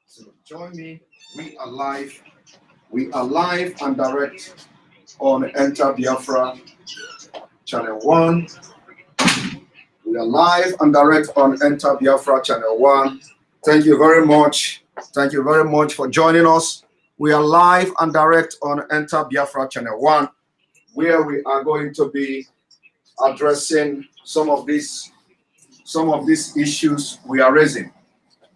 So join me. We are live. We are live and direct on Enter Biafra Channel 1. We are live and direct on Enter Biafra Channel 1. Thank you very much. Thank you very much for joining us. We are live and direct on Enter Biafra Channel 1, where we are going to be addressing some of these issues we are raising.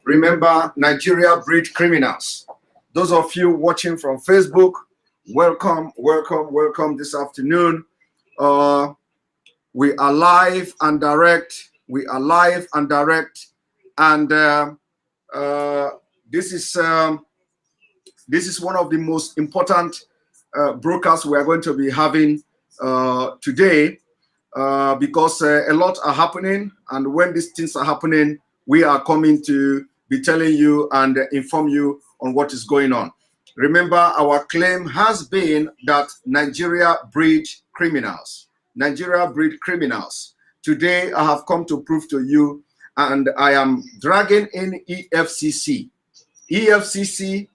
Remember, Nigeria breed criminals. Those of you watching from Facebook, welcome, welcome, welcome this afternoon. We are live and direct. We are live and direct, and this is one of the most important broadcasts we are going to be having today, because a lot are happening, and when these things are happening, we are coming to be telling you and inform you on what is going on. Remember, our claim has been that Nigeria breed criminals. Nigeria breed criminals. Today, I have come to prove to you, and I am dragging in EFCC. EFCC,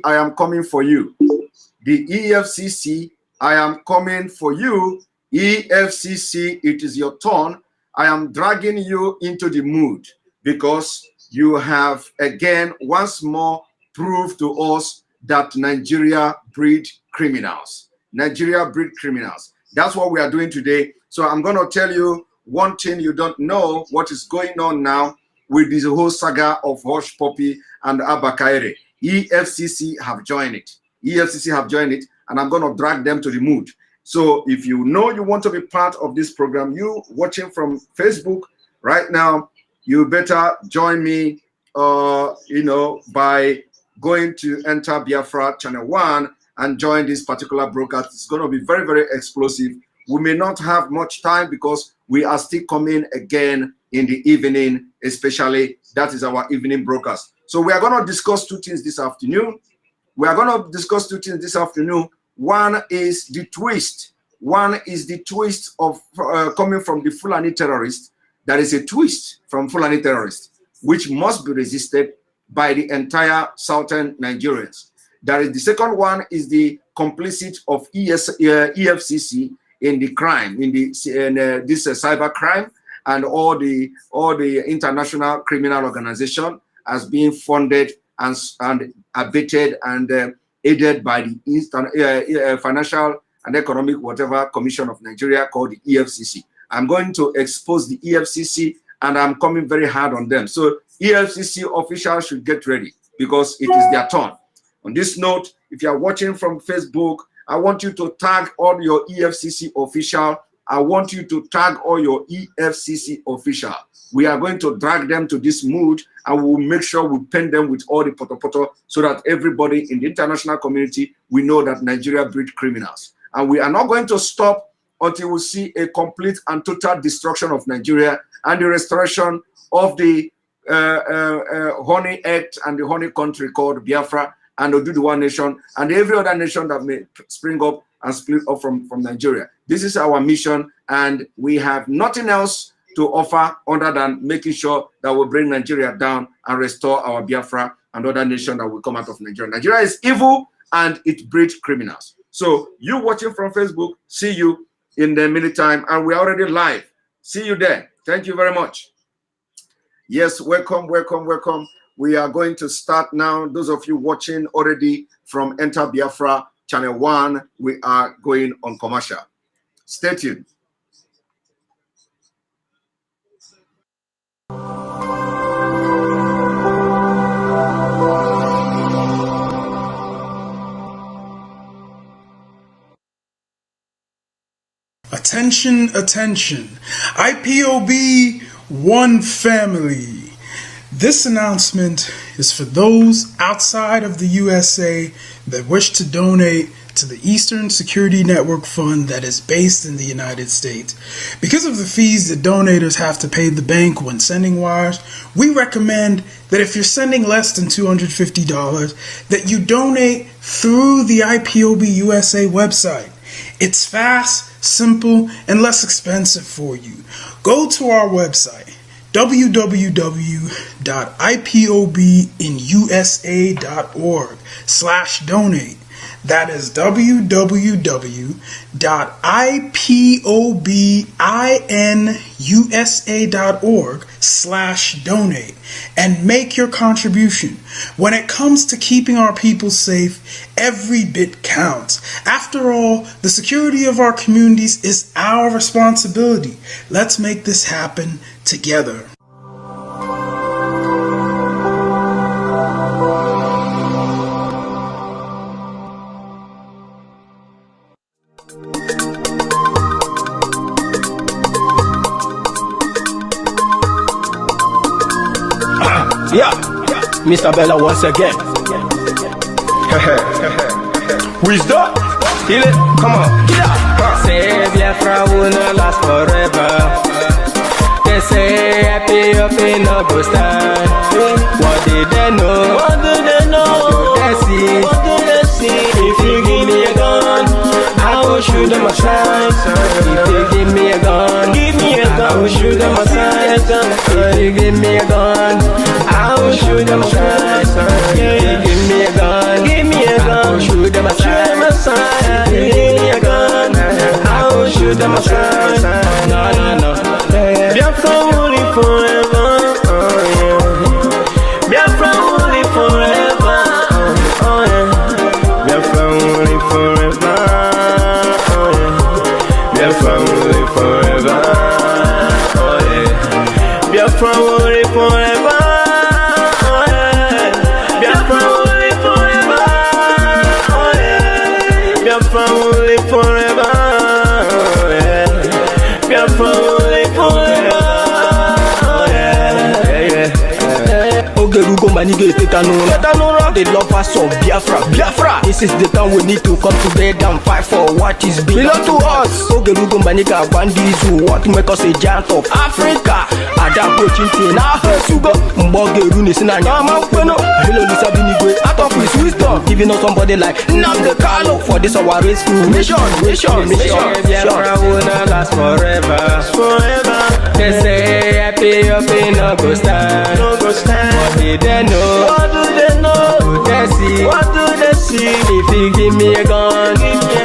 I am coming for you. The EFCC, I am coming for you. EFCC, it is your turn. I am dragging you into the mood because you have again once more proved to us that Nigeria breed criminals. Nigeria breed criminals. That's what we are doing today. So I'm going to tell you one thing you don't know, what is going on now with this whole saga of Hush Puppy and Abakaire. EFCC have joined it. EFCC have joined it, and I'm going to drag them to the mood. So if you know you want to be part of this program, you watching from Facebook right now, you better join me, by going to Enter Biafra Channel 1 and join this particular broadcast. It's going to be very, very explosive. We may not have much time because we are still coming again in the evening, especially that is our evening broadcast. So we are going to discuss two things this afternoon. We are going to discuss two things this afternoon. One is the twist. One is the twist of coming from the Fulani terrorists. There is a twist from Fulani terrorists, which must be resisted by the entire southern Nigerians. There is the second one is the complicit of EFCC in the crime, in this cyber crime, and all the international criminal organization as being funded and abated and aided by the Financial and Economic whatever Commission of Nigeria called the EFCC. I'm going to expose the EFCC, and I'm coming very hard on them. So EFCC officials should get ready because it is their turn. On this note, if you are watching from Facebook, I want you to tag all your EFCC official. I want you to tag all your EFCC official. We are going to drag them to this mood, and we will make sure we paint them with all the poto so that everybody in the international community, we know that Nigeria breed criminals. And we are not going to stop until we see a complete and total destruction of Nigeria and the restoration of the honey act and the honey country called Biafra and Oduduwa nation and every other nation that may spring up and split up from Nigeria. This is our mission, and we have nothing else to offer other than making sure that we bring Nigeria down and restore our Biafra and other nations that will come out of Nigeria. Nigeria is evil and it breeds criminals. So you watching from Facebook, see you in the meantime, and we're already live. See you there. Thank you very much. Yes, welcome, welcome, welcome. We are going to start now. Those of you watching already from Enter Biafra Channel 1, we are going on commercial. Stay tuned. Attention, attention. IPOB, one family. This announcement is for those outside of the USA that wish to donate to the Eastern Security Network Fund that is based in the United States. Because of the fees that donators have to pay the bank when sending wires, we recommend that if you're sending less than $250, that you donate through the IPOB USA website. It's fast, simple, and less expensive for you. Go to our website, www.ipobinusa.org/donate. That is www.ipobinusa.org/donate and make your contribution. When it comes to keeping our people safe, every bit counts. After all, the security of our communities is our responsibility. Let's make this happen together. Yeah, Mr. Bella once again. Wisdom, heal it, come on. Yeah. Say Biafra will not last forever. They say IPOB no go stand. What did they know? What do they know? What do they see? What do they see? If you give me a gun, I will shoot them aside. If you give me a gun, I will shoot them aside. If you give me a gun, I will shoot them aside. If you give me a gun, I will shoot them aside. If you give me a gun, I will shoot them aside. No, no, no. Biafra will live forever. Oh yeah. Biafra will live forever. Oh yeah. Biafra will live forever. Oh yeah. Biafra will live forever. Oh yeah. Biafra will live forever. Biafra will live forever. Oh yeah. Biafra will live forever. Oh yeah. Ogerugo manige tetanura. The lovers of Biafra. This is the time we need to come together and fight for what is belong to us. Ogerugo maniga bandits who want to make us a giant of Africa. Adapo chinti na hesugo. Mbogeru ni sina nyama kweno. Hello Lisa Binigwe out of his wisdom, giving us somebody like nnamdi for this our race mission. Biafra will not last forever. They say IPOB no go stand. What do they know? What do they know? What do they see? What do they see? If you give me a gun,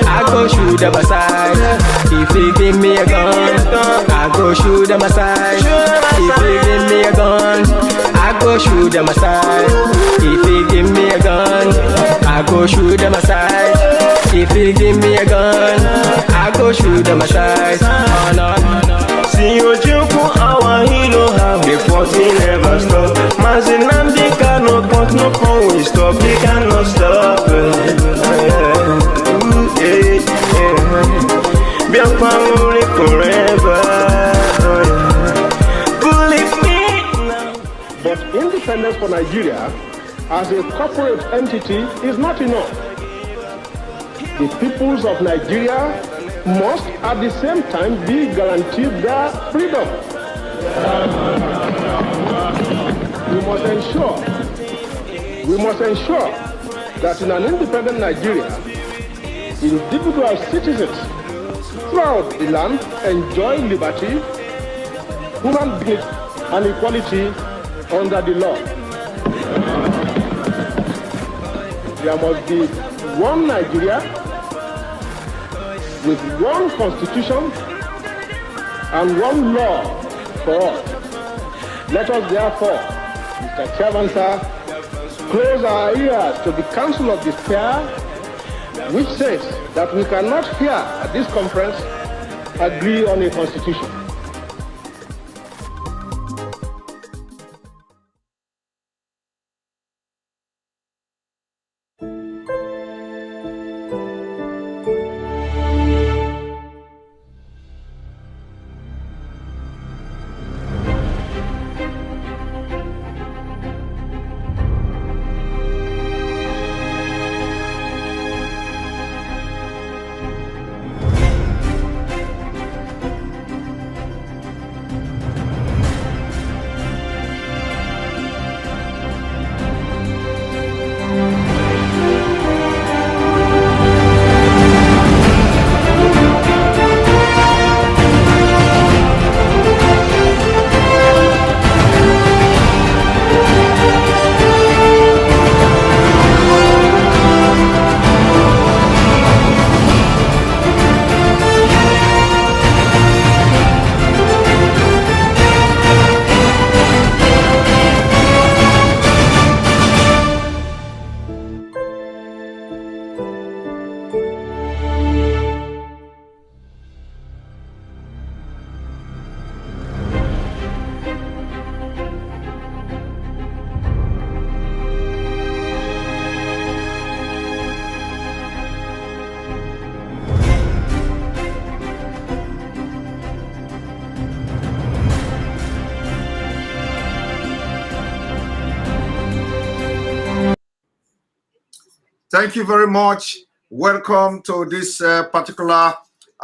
I go shoot them aside. If you give me a gun, I go shoot them aside. If you give me a gun, I go shoot them aside. If you give me a gun, I go shoot them aside. If you give me a gun, I go shoot them aside. Oh no, no. See you joke, our hero have the fighting never stop. Nnamdi kanu but no can we stop. He cannot stop. Biafra will live forever. Believe me now. But independence for Nigeria as a corporate entity is not enough. The peoples of Nigeria must at the same time be guaranteed their freedom. We must ensure that in an independent Nigeria, individual citizens throughout the land enjoy liberty, human dignity, and equality under the law. There must be one Nigeria with one constitution and one law for all. Let us therefore, Mr. Chairman, sir, close our ears to the Council of Despair, which says that we cannot here at this conference agree on a constitution. Thank you very much. Welcome to this particular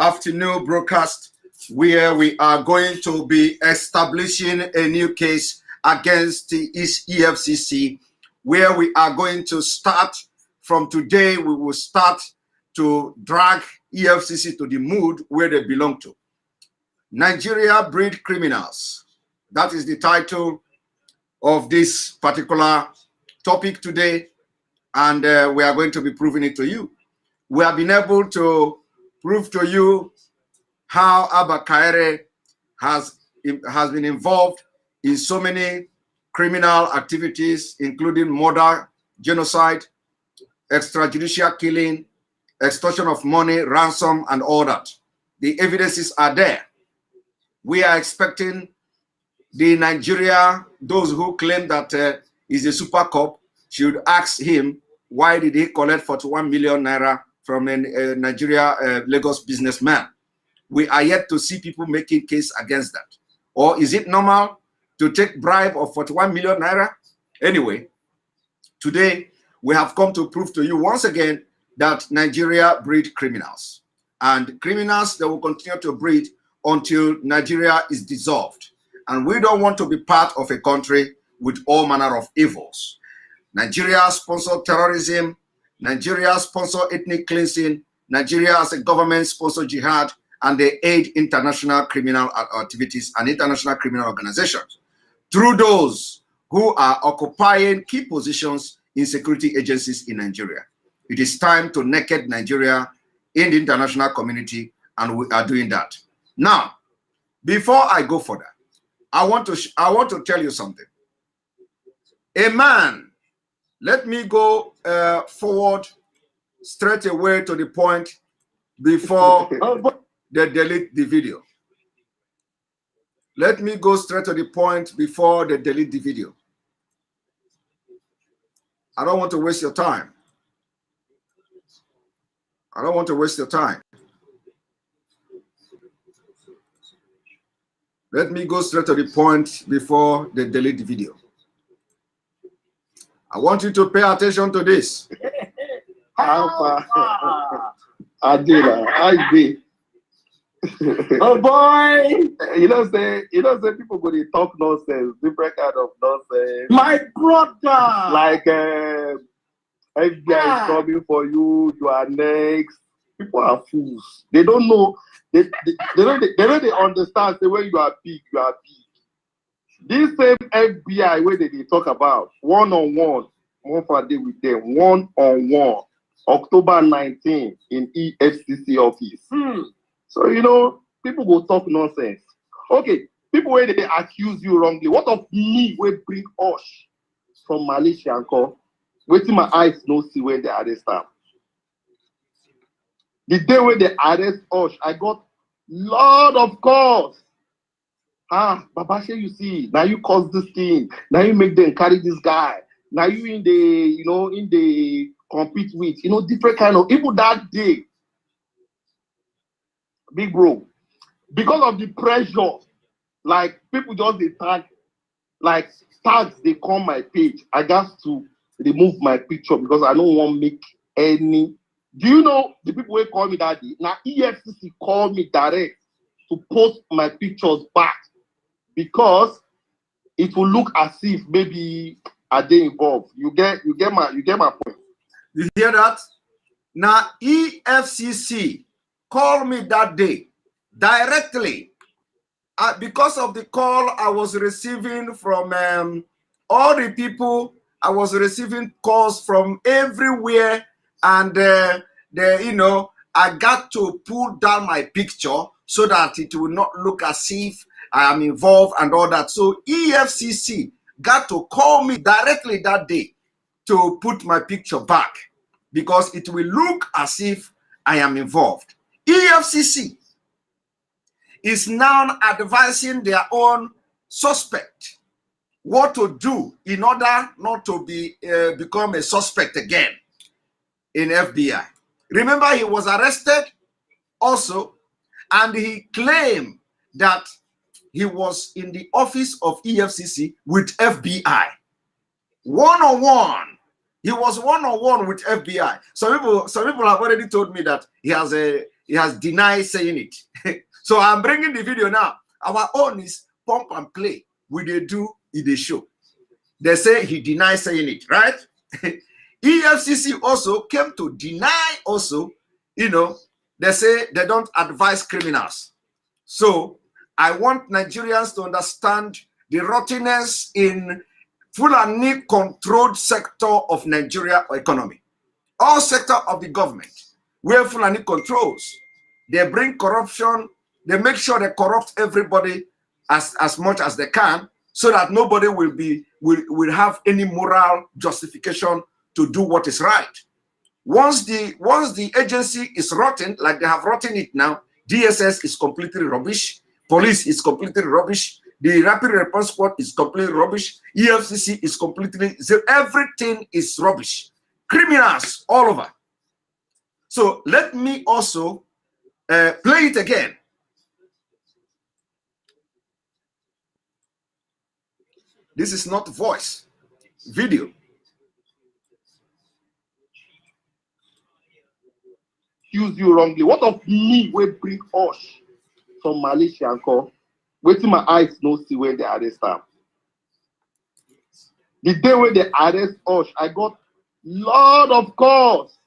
afternoon broadcast, where we are going to be establishing a new case against the EFCC, where we are going to start from today. We will start to drag EFCC to the mood where they belong to. Nigeria breed criminals. That is the title of this particular topic today, and we are going to be proving it to you. We have been able to prove to you how Abba Kaere has been involved in so many criminal activities, including murder, genocide, extrajudicial killing, extortion of money, ransom, and all that. The evidences are there. We are expecting the Nigeria, those who claim that he's a super cop, should ask him, why did he collect 41 million naira from a Nigeria Lagos businessman? We are yet to see people making case against that. Or is it normal to take bribe of 41 million naira? Anyway, today we have come to prove to you once again that Nigeria breed criminals. And criminals, they will continue to breed until Nigeria is dissolved. And we don't want to be part of a country with all manner of evils. Nigeria sponsor terrorism. Nigeria sponsor ethnic cleansing. Nigeria as a government sponsor jihad, and they aid international criminal activities and international criminal organizations through those who are occupying key positions in security agencies in Nigeria. It is time to naked Nigeria in the international community, and we are doing that. Now, before I go further, I want to tell you something. A man, let me go forward straight away to the point before they delete the video. Let me go straight to the point before they delete the video. I don't want to waste your time. I don't want to waste your time. Let me go straight to the point before they delete the video. I want you to pay attention to this. I did. Oh boy! You know, say people go to talk nonsense, different kind of nonsense. My brother! Like FBI is coming for you, you are next. People are fools. They don't know. They don't understand. Say when you are big, you are big. This same FBI where they talk about one-on-one, one for a day with them, one-on-one, October 19 in EFCC office. So you know, people go talk nonsense. Okay, people where they accuse you wrongly. What of me will bring Osh from Malaysia and call? Waiting my eyes no see when they arrest them. The day when they arrest Osh, I got lot of calls. Babashe, you see, now you cause this thing. Now you make them carry this guy. Now you in the compete with, different kind of, even that day, big bro, because of the pressure, like people just they tag, like tags, they come my page. I got to remove my picture because I don't want to make any. Do you know the people who call me that day? Now EFCC called me direct to post my pictures back because it will look as if maybe are they involved. You get my point. You hear that? Now EFCC called me that day directly because of the call I was receiving from all the people. I was receiving calls from everywhere, and I got to pull down my picture so that it will not look as if I am involved and all that. So EFCC got to call me directly that day to put my picture back because it will look as if I am involved. EFCC is now advising their own suspect what to do in order not to become a suspect again in FBI. Remember, he was arrested also, and he claimed that he was in the office of EFCC with FBI, one-on-one, He was one-on-one with FBI. Some people have already told me that he has denied saying it. So I'm bringing the video now. Our own is pump and play. We they do in the show. They say he denied saying it, right? EFCC also came to deny also, you know, they say they don't advise criminals. So I want Nigerians to understand the rottenness in Fulani controlled sector of Nigeria economy. All sector of the government where Fulani controls, they bring corruption, they make sure they corrupt everybody as much as they can, so that nobody will have any moral justification to do what is right. Once the agency is rotten, like they have rotten it now, DSS is completely rubbish, police is completely rubbish, the rapid response squad is completely rubbish, EFCC is completely, everything is rubbish. Criminals all over. So let me also play it again. This is not voice, video. Use you wrongly. What of me will bring Osh from Malaysia and call? Waiting my eyes no see when they arrest her. The day when they arrest Osh, I got lot of calls.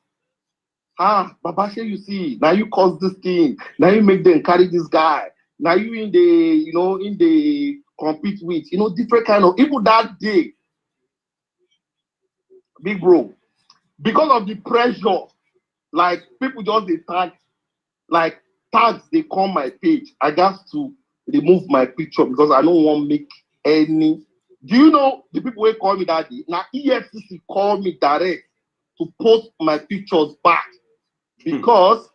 Babashe, you see, now you cause this thing. Now you make them carry this guy. Now you in the compete with, different kind of, even that day, big bro, because of the pressure, like people just they tag, like tags, they come my page. I got to remove my picture because I don't want to make any. Do you know the people who call me that day? Now EFCC called me direct to post my pictures back because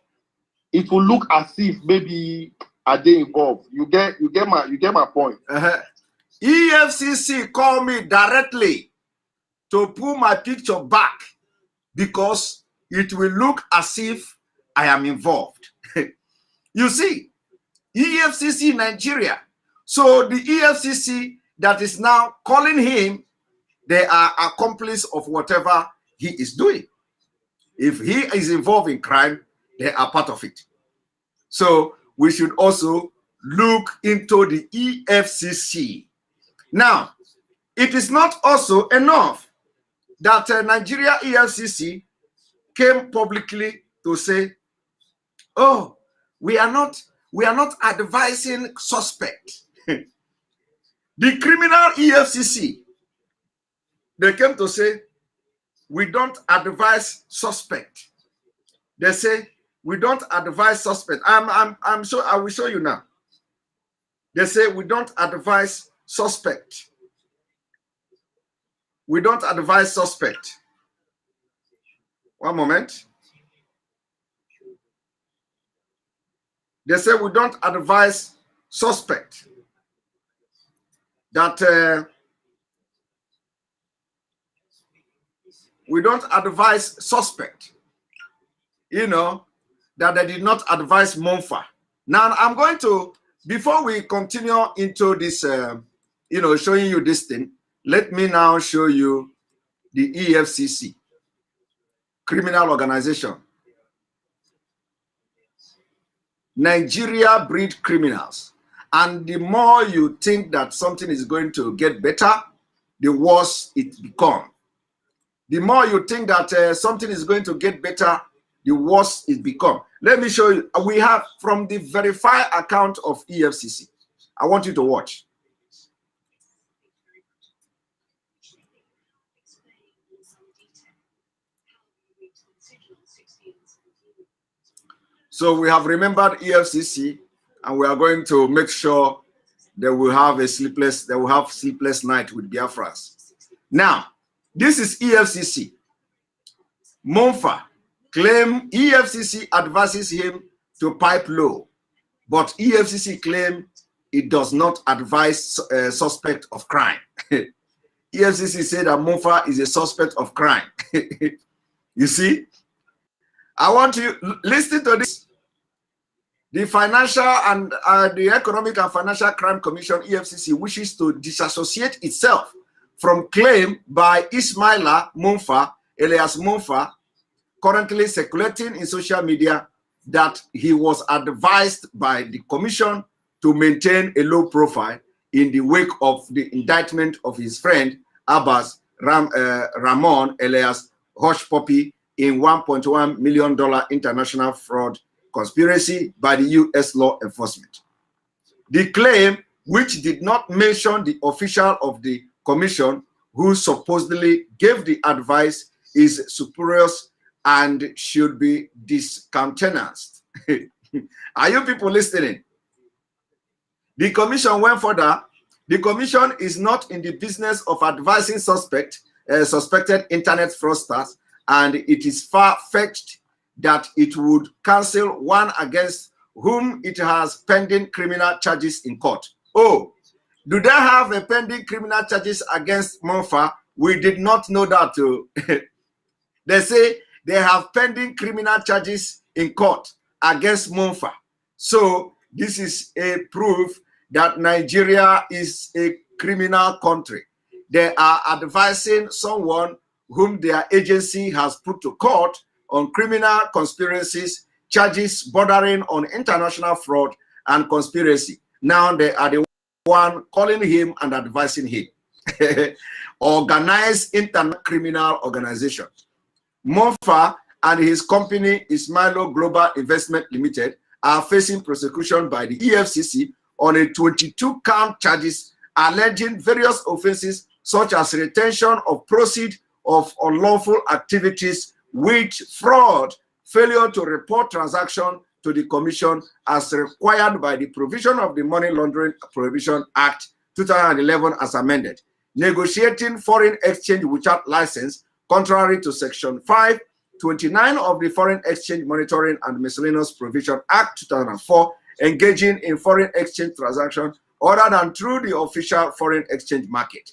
it will look as if maybe I didn't involved. You get my point. EFCC called me directly to pull my picture back because it will look as if I am involved. You see, EFCC Nigeria. So the EFCC that is now calling him, they are accomplice of whatever he is doing. If he is involved in crime, they are part of it. So we should also look into the EFCC. Now, it is not also enough that Nigeria EFCC came publicly to say, oh, we are not advising suspect. The criminal EFCC, they came to say, we don't advise suspect. They say, we don't advise suspect. I'm sure I will show you now. They say, we don't advise suspect. We don't advise suspect. One moment. They say we don't advise suspect. That we don't advise suspect. That they did not advise Monfa. Now I'm going to, before we continue into this, showing you this thing, let me now show you the EFCC, criminal organization. Nigeria breed criminals. And the more you think that something is going to get better, the worse it becomes. The more you think that something is going to get better, the worse it becomes. Let me show you. We have from the verified account of EFCC. I want you to watch. So we have remembered EFCC, and we are going to make sure they will have sleepless night with Biafras. Now, this is EFCC. Monfa claim EFCC advises him to pipe low, but EFCC claim it does not advise suspect of crime. EFCC said that Monfa is a suspect of crime. You see? I want you to listen to this. The Financial and the Economic and Financial Crime Commission, EFCC, wishes to disassociate itself from claim by Ismaila Monfa, alias Monfa, currently circulating in social media that he was advised by the commission to maintain a low profile in the wake of the indictment of his friend Abbas Ramon alias Hush Puppy in $1.1 million international fraud conspiracy by the U.S. law enforcement. The claim, which did not mention the official of the commission who supposedly gave the advice, is spurious and should be discountenanced. Are you people listening? The commission went further. The commission is not in the business of advising suspected internet fraudsters, and it is far-fetched that it would cancel one against whom it has pending criminal charges in court. Oh, do they have a pending criminal charges against Monfa? We did not know that too. They say they have pending criminal charges in court against Monfa. So this is a proof that Nigeria is a criminal country. They are advising someone whom their agency has put to court on criminal conspiracies, charges bordering on international fraud and conspiracy. Now they are the one calling him and advising him. Organized international criminal organization. Monfa and his company Ismailo Global Investment Limited are facing prosecution by the EFCC on a 22-count charges alleging various offenses such as retention of proceeds of unlawful activities with fraud, failure to report transaction to the commission as required by the provision of the Money Laundering Prohibition Act 2011 as amended, negotiating foreign exchange without license contrary to Section 529 of the Foreign Exchange Monitoring and Miscellaneous Provision Act 2004, engaging in foreign exchange transactions other than through the official foreign exchange market,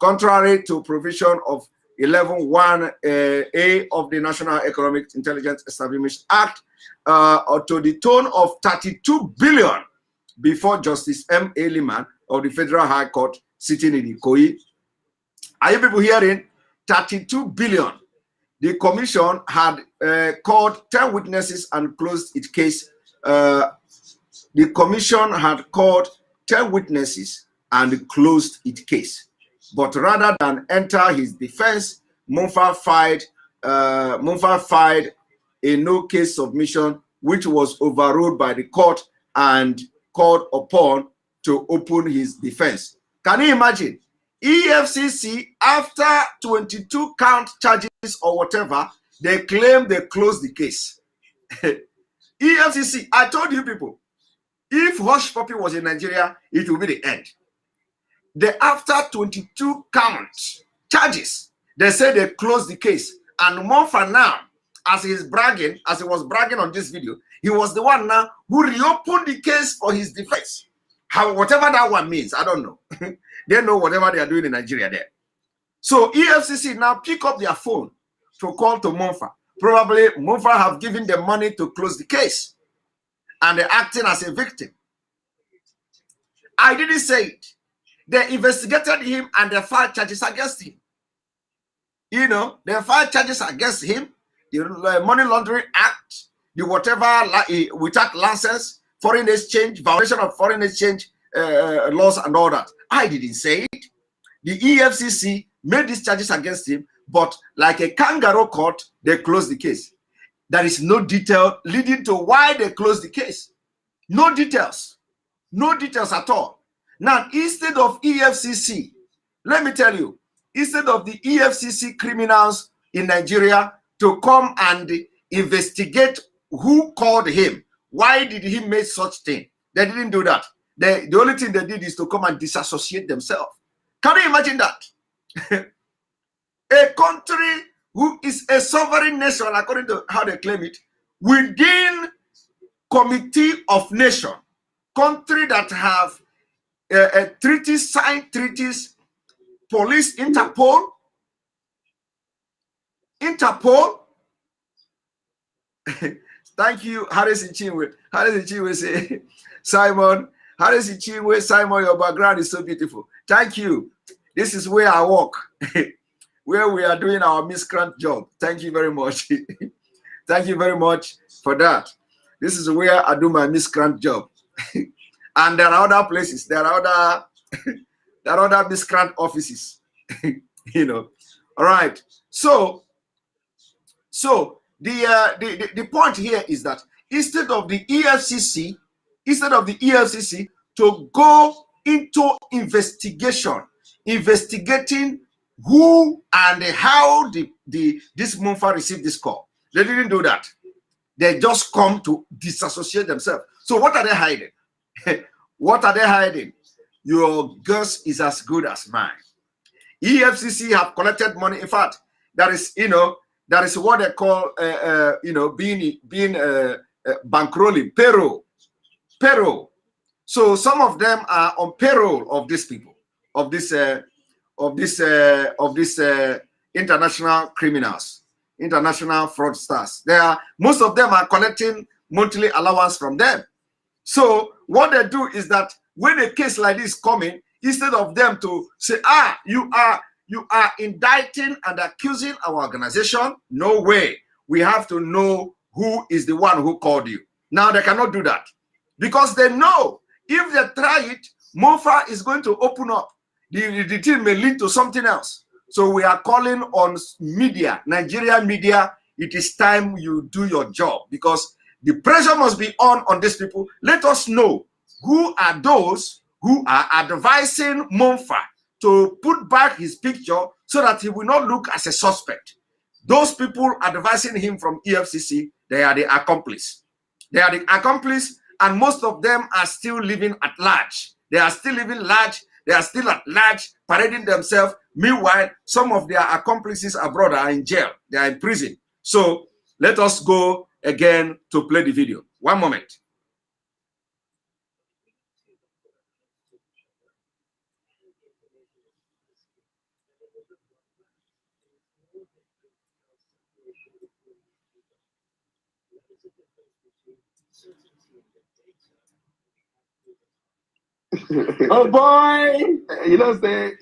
contrary to provision of 11(1)(a) of the National Economic Intelligence Establishment Act, to the tune of 32 billion before Justice M.A. Liman of the Federal High Court sitting in Ikoyi. Are you people hearing? 32 billion. The commission had called 10 witnesses and closed its case. The commission had called 10 witnesses and closed its case. But rather than enter his defense, Monfa filed a no-case submission, which was overruled by the court and called upon to open his defense. Can you imagine? EFCC, after 22 count charges or whatever, they claim they closed the case. EFCC, I told you people, if Hush Puppy was in Nigeria, it would be the end. After 22 count charges, they say they closed the case. And Monfa now, as he was bragging on this video, he was the one now who reopened the case for his defense. Whatever that one means, I don't know. They know whatever they are doing in Nigeria there. So EFCC now pick up their phone to call to Monfa. Probably Monfa have given them money to close the case. And they're acting as a victim. I didn't say it. They investigated him and they filed charges against him. You know, they filed charges against him. The Money Laundering Act, the whatever, without license, foreign exchange, violation of foreign exchange laws and all that. I didn't say it. The EFCC made these charges against him, but like a kangaroo court, they closed the case. There is no detail leading to why they closed the case. No details. No details at all. Now, instead of EFCC, let me tell you, instead of the EFCC criminals in Nigeria to come and investigate who called him, why did he make such thing? They didn't do that. The only thing they did is to come and disassociate themselves. Can you imagine that? A country who is a sovereign nation, according to how they claim it, within Committee of Nations, country that have treaties, signed treaties, police, Interpol. Thank you, Harris Chinwe. Harris Chinwe say, Simon, Harris Chinwe, Simon, your background is so beautiful. Thank you. This is where I work. where we are doing our miscreant job. Thank you very much. Thank you very much for that. This is where I do my miscreant job. And there are other places. There are other miscreant offices. You know. All right. So the point here is that instead of the EFCC to go into investigating who and how this Munfa received this call, they didn't do that. They just come to disassociate themselves. So what are they hiding? What are they hiding? Your guess is as good as mine. EFCC have collected money. In fact, that is what they call being bankrolling, payroll. So some of them are on payroll of these people, of this international criminals, international fraudsters. Most of them are collecting monthly allowance from them. So what they do is that when a case like this coming, instead of them to say, you are indicting and accusing our organization, no way. We have to know who is the one who called you. Now they cannot do that because they know if they try it, Mofa is going to open up. The thing may lead to something else. So we are calling on media, Nigerian media. It is time you do your job because the pressure must be on these people. Let us know who are those who are advising Mofa to put back his picture so that he will not look as a suspect. Those people advising him from EFCC, they are the accomplice. They are the accomplice, and most of them are still living at large. They are still living large. They are still at large, parading themselves. Meanwhile, some of their accomplices abroad are in jail. They are in prison. So let us go again to play the video. One moment. Oh boy, say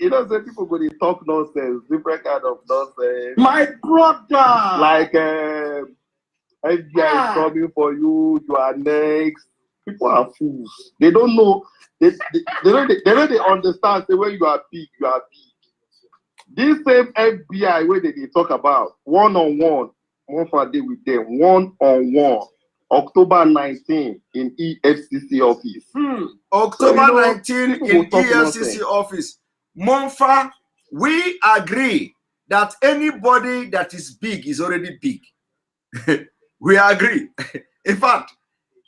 people go to talk nonsense, different kind of nonsense. My brother, like FBI is coming for you. You are next. People are fools. They don't know. They don't understand. Say when you are big, you are big. This same FBI where they talk about one-on-one, one for a day with them, one-on-one. October 19 in EFCC office. October 19 in EFCC office. Monfa, we agree that anybody that is big is already big. We agree. In fact,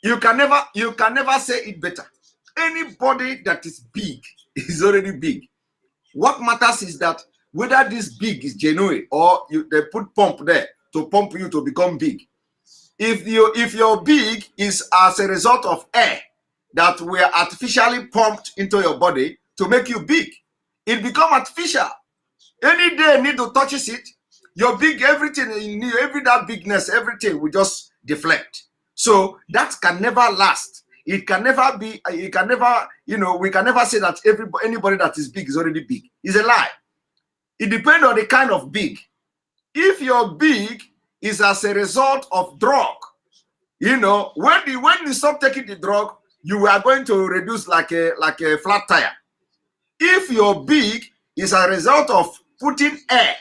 you can never say it better. Anybody that is big is already big. What matters is that whether this big is genuine or they put pump there to pump you to become big. If your big is as a result of air that were artificially pumped into your body to make you big, it become artificial. Any day need to touches it, your big, everything in you, that bigness, everything will just deflect. So that can never last. It can never be. It can never. We can never say that anybody that is big is already big. It's a lie. It depends on the kind of big. If your big is as a result of drug, when you stop taking the drug, you are going to reduce like a flat tire. If your big is a result of putting air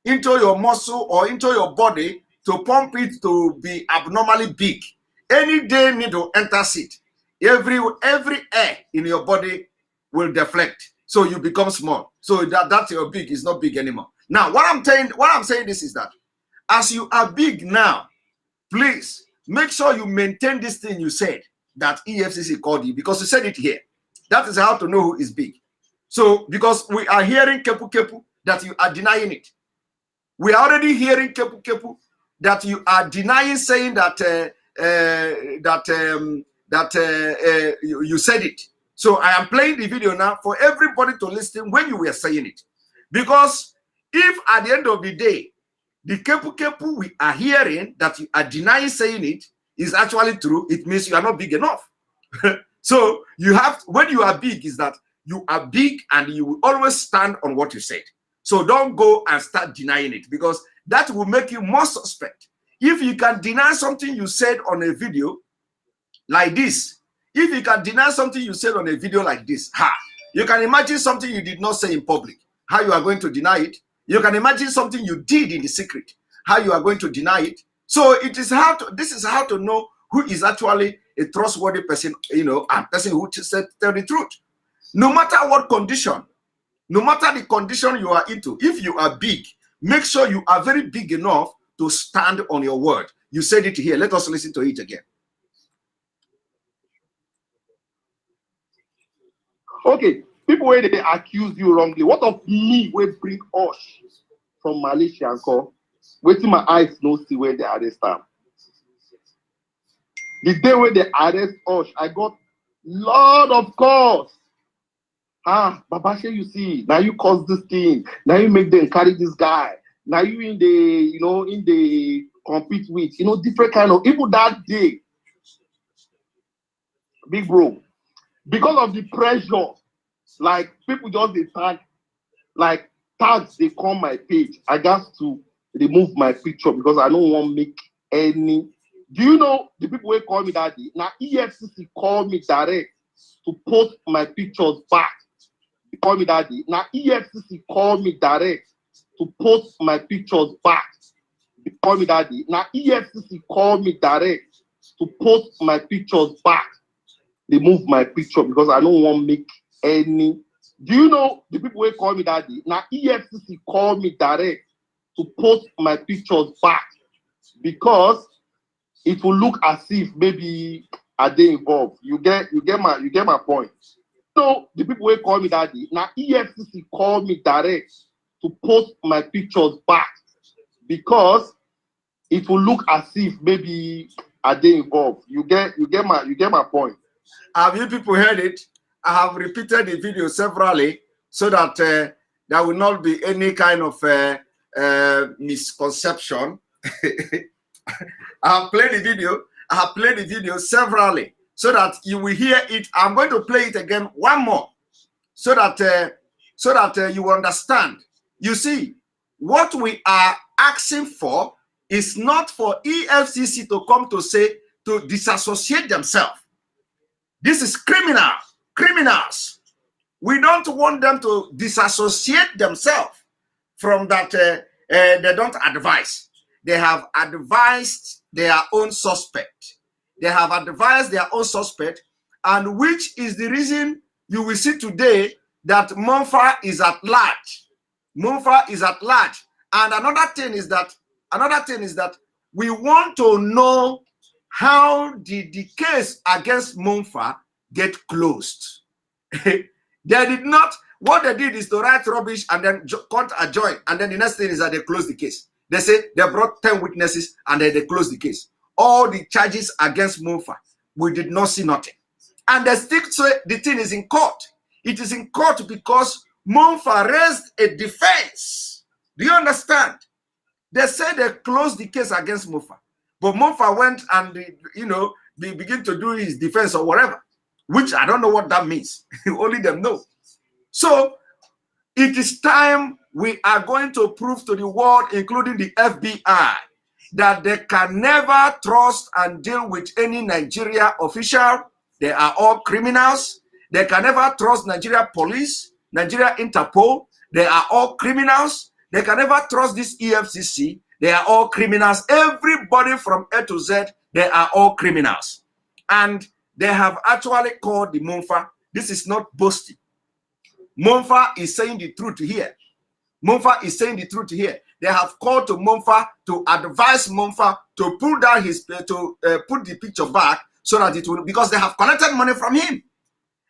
into your muscle or into your body to pump it to be abnormally big, any day need to enter it. Every air in your body will deflect, so you become small. So that your big is not big anymore. Now, what I'm saying this is that as you are big now, please make sure you maintain this thing you said that EFCC called you, because you said it here. That is how to know who is big. So, because we are hearing kepu that you are denying it. We are already hearing kepu that you are denying, saying that you said it. So I am playing the video now for everybody to listen when you were saying it. Because if at the end of the day, the kepu we are hearing that you are denying saying it is actually true, it means you are not big enough. So you have, when you are big, is that you are big and you will always stand on what you said. So don't go and start denying it, because that will make you more suspect. If you can deny something you said on a video like this, if you can deny something you said on a video like this, you can imagine something you did not say in public, how you are going to deny it. You can imagine something you did in the secret, how you are going to deny it. So it is how to, this is how to know who is actually a trustworthy person, a person who tell the truth. No matter what condition, no matter the condition you are into, if you are big, make sure you are very big enough to stand on your word. You said it here. Let us listen to it again. Okay, people where they accuse you wrongly. What of me will bring Osh from Malaysia and call? Waiting my eyes no see where they arrest them. The day when they arrest Osh, I got lot of calls. Babashe, you see, now you cause this thing. Now you make them carry this guy. Now you in the, in the compete with, different kind of, even that day, big bro, because of the pressure, like people just they tag, like tags, they come my page. I got to remove my picture because I don't want to make any. Do you know the people who call me that day? Now EFCC called me direct to post my pictures back. They called me that day. Now EFCC called me direct to post my pictures back. They called me that day. Now EFCC called me direct to post my pictures back. Remove my picture because I don't want to make any. Do you know the people who call me that day? Now EFCC called me direct to post my pictures back because it will look as if maybe are they involved. You get my point. So the people who call me that day, now EFCC called me direct to post my pictures back because it will look as if maybe are they involved. You get my point. Have you people heard it? I have repeated the video severally so that there will not be any kind of misconception. I have played the video severally so that you will hear it. I'm going to play it again one more so that you understand. You see, what we are asking for is not for EFCC to come to say to disassociate themselves. This is criminals. We don't want them to disassociate themselves from that. They don't advise. They have advised their own suspect. They have advised their own suspect, and which is the reason you will see today that Monfa is at large. Monfa is at large. And another thing is that we want to know how did the case against Monfa get closed. They did not. What they did is to write rubbish and then count a joint, and then the next thing is that they close the case. They say they brought 10 witnesses and then they closed the case. All the charges against Monfa, we did not see nothing. And they still say the thing is in court. It is in court because Monfa raised a defense. Do you understand? They say they closed the case against Monfa, but Monfa went and begin to do his defense or whatever, which I don't know what that means. Only them know. So it is time we are going to prove to the world, including the FBI, that they can never trust and deal with any Nigeria official. They are all criminals. They can never trust Nigeria police, Nigeria Interpol. They are all criminals. They can never trust this EFCC. They are all criminals. Everybody from A to Z, they are all criminals. And they have actually called the Monfa. This is not boasting. Monfa is saying the truth here. Monfa is saying the truth here. They have called to Monfa to advise Monfa to pull down his put the picture back so that it will, because they have collected money from him.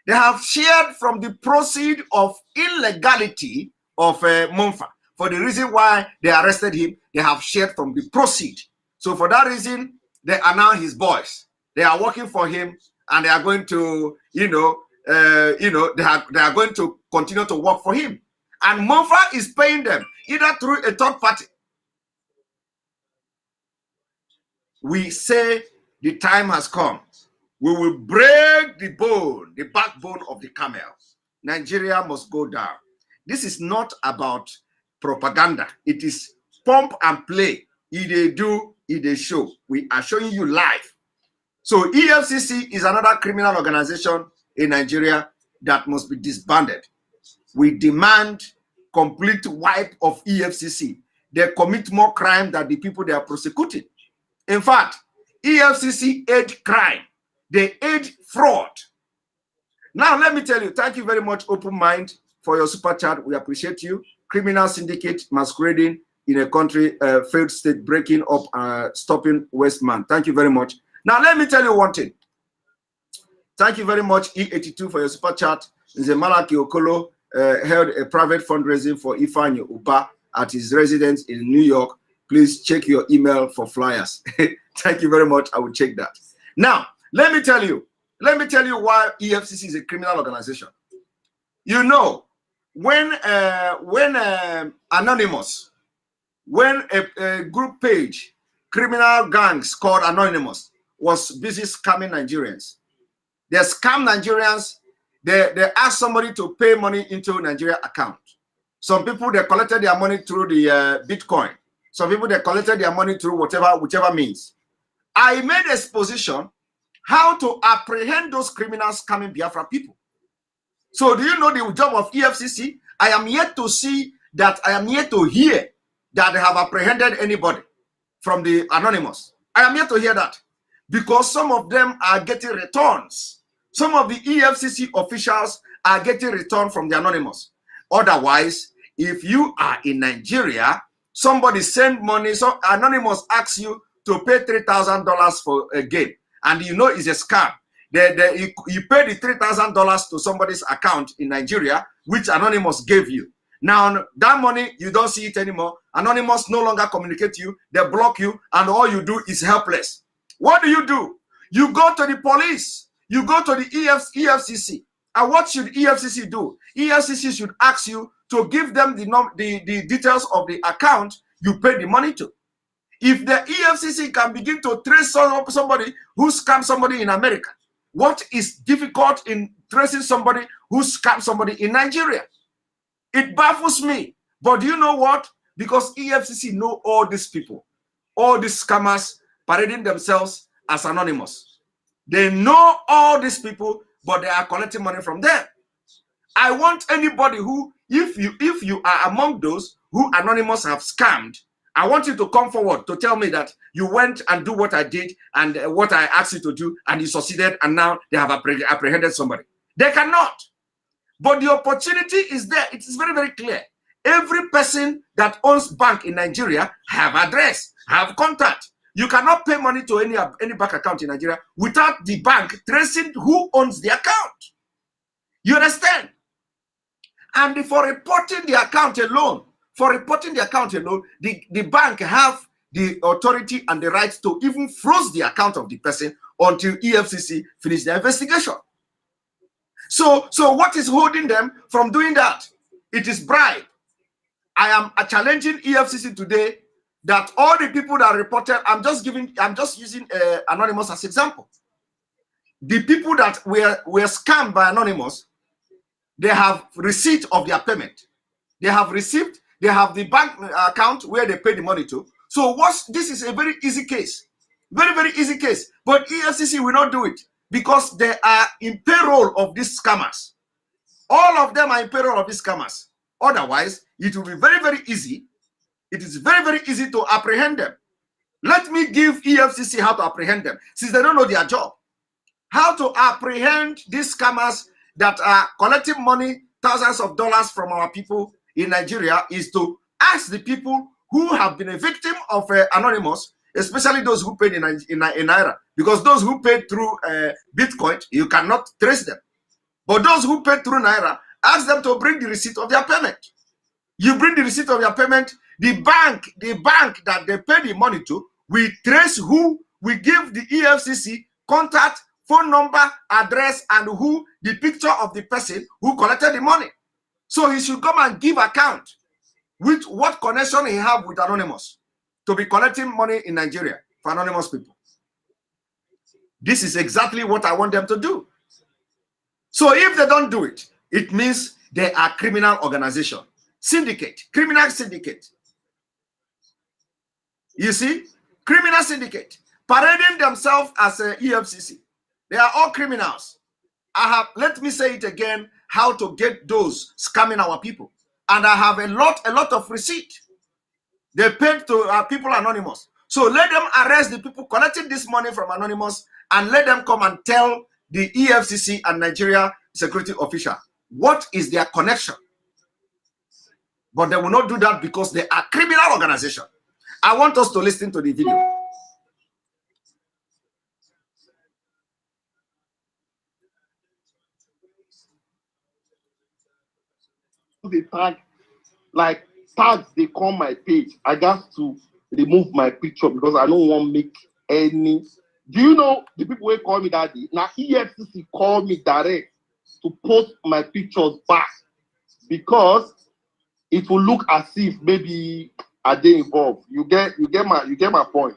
They have shared from the proceed of illegality of Monfa. For the reason why they arrested him, they have shared from the proceed. So for that reason, they are now his boys. They are working for him, and they are going to, they are going to continue to work for him. And Monfa is paying them either through a third party. We say the time has come. We will break the bone, the backbone of the camel. Nigeria must go down. This is not about propaganda. It is pump and play. They do, they show. We are showing you live. So EFCC is another criminal organization in Nigeria that must be disbanded. We demand complete wipe of EFCC. They commit more crime than the people they are prosecuting. In fact, EFCC aid crime. They aid fraud. Now, let me tell you, thank you very much, Open Mind, for your super chat. We appreciate you. Criminal syndicate masquerading in a country, failed state breaking up, stopping Westman. Thank you very much. Now, let me tell you one thing. Thank you very much, E82, for your super chat. Nzemalaki Okolo held a private fundraising for Ifeanyi Uba at his residence in New York. Please check your email for flyers. Thank you very much. I will check that. Now, let me tell you why EFCC is a criminal organization. You know, when Anonymous, when a group page, criminal gangs called Anonymous, was busy scamming Nigerians. They scam Nigerians. They ask somebody to pay money into Nigeria account. Some people, they collected their money through the Bitcoin. Some people, they collected their money through whichever means. I made a exposition how to apprehend those criminals scamming Biafra people. So do you know the job of EFCC? I am yet to see that, I am yet to hear that they have apprehended anybody from the Anonymous. I am yet to hear that because some of them are getting returns. Some of the EFCC officials are getting return from the Anonymous. Otherwise, if you are in Nigeria, somebody send money, so Anonymous asks you to pay $3,000 for a game, and you know it's a scam. You pay the $3,000 to somebody's account in Nigeria, which Anonymous gave you. Now, that money, you don't see it anymore. Anonymous no longer communicate you. They block you, and all you do is helpless. What do? You go to the police. You go to the EFCC. And what should EFCC do? EFCC should ask you to give them the details of the account you pay the money to. If the EFCC can begin to trace somebody who scammed somebody in America, what is difficult in tracing somebody who scammed somebody in Nigeria? It baffles me. But do you know what? Because EFCC know all these people, all these scammers parading themselves as Anonymous. They know all these people, but they are collecting money from them. I want anybody who, if you are among those who Anonymous have scammed, I want you to come forward to tell me that you went and do what I did and what I asked you to do, and you succeeded, and now they have apprehended somebody. They cannot. But the opportunity is there. It is very, very clear. Every person that owns bank in Nigeria have address, have contact. You cannot pay money to any bank account in Nigeria without the bank tracing who owns the account. You understand? And for reporting the account alone, the bank have the authority and the right to even freeze the account of the person until EFCC finish their investigation. So what is holding them from doing that? It is bribe. I am challenging EFCC today that all the people that reported, I'm just using Anonymous as example. The people that were scammed by Anonymous, they have receipt of their payment. They have received, they have the bank account where they pay the money to. So this is a very easy case. Very, very easy case. But EFCC will not do it because they are in payroll of these scammers. All of them are in payroll of these scammers. Otherwise, it will be very, very easy. It is very, very easy to apprehend them. Let me give EFCC how to apprehend them, since they don't know their job. How to apprehend these scammers that are collecting money, thousands of dollars from our people in Nigeria, is to ask the people who have been a victim of Anonymous, especially those who paid in Naira, because those who paid through Bitcoin, you cannot trace them. But those who paid through Naira, ask them to bring the receipt of their payment. You bring the receipt of your payment, the bank that they pay the money to, we trace who, we give the EFCC contact, phone number, address, and who, the picture of the person who collected the money. So he should come and give account with what connection he have with Anonymous to be collecting money in Nigeria for Anonymous people. This is exactly what I want them to do. So if they don't do it, it means they are criminal organization. syndicate, criminal syndicate. You see, criminal syndicate parading themselves as a EFCC. They are all criminals. Let me say it again, how to get those scamming our people. And I have a lot of receipt. They paid to people anonymous. So let them arrest the people collecting this money from anonymous and let them come and tell the EFCC and Nigeria security official what is their connection. But they will not do that because they are criminal organization. I want us to listen to the video. The tag, like tags, they come my page. I got to remove my picture because I don't want to make any. Do you know the people who call me that day? Now EFCC called me direct to post my pictures back because it will look as if maybe are they involved. You get my point.